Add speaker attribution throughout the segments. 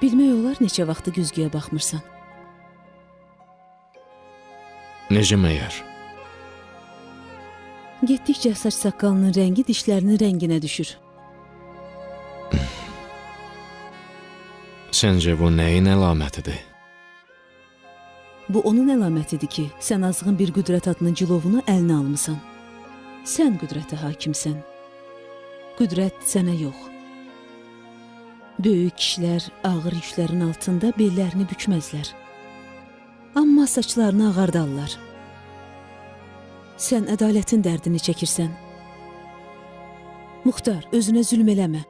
Speaker 1: Bilmək olar neçə vaxtı güzgüyə baxmırsan.
Speaker 2: Necə məyər?
Speaker 1: Getdikcə saç saqqalının rəngi dişlərinin rənginə düşür.
Speaker 2: Səncə bu nəyin əlamətidir?
Speaker 1: Bu onun əlamətidir ki, sən azğın bir qüdrət adının cilovunu əlinə almısan. Sən qüdrətə hakimsən. Qüdrət sənə yox. Böyük kişilər ağır yüklərin altında bellərini bükməzlər. Amma saçlarını ağardarlar. Sən ədalətin dərdini çəkirsən. Muxtar, özünə zülm eləmə.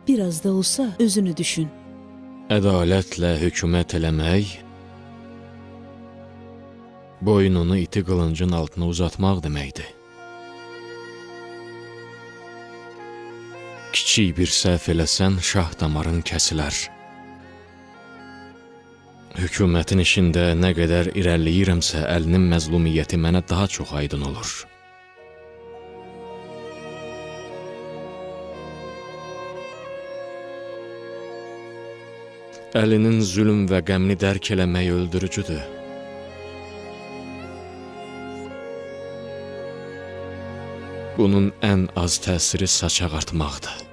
Speaker 1: Biraz da olsa özünü düşün.
Speaker 2: Ədalətlə hökumət eləmək, boynunu iti qılıncın altına uzatmaq deməkdir. Kiçik bir səhv eləsən, şah damarın kəsilər. Hökumətin işində nə qədər irəliləyirəmsə, əlinin məzlumiyyəti mənə daha çox aydın olur. Əlinin zülm və qəmini dərk eləmək öldürücüdür. Bunun ən az təsiri saç ağartmaqdır.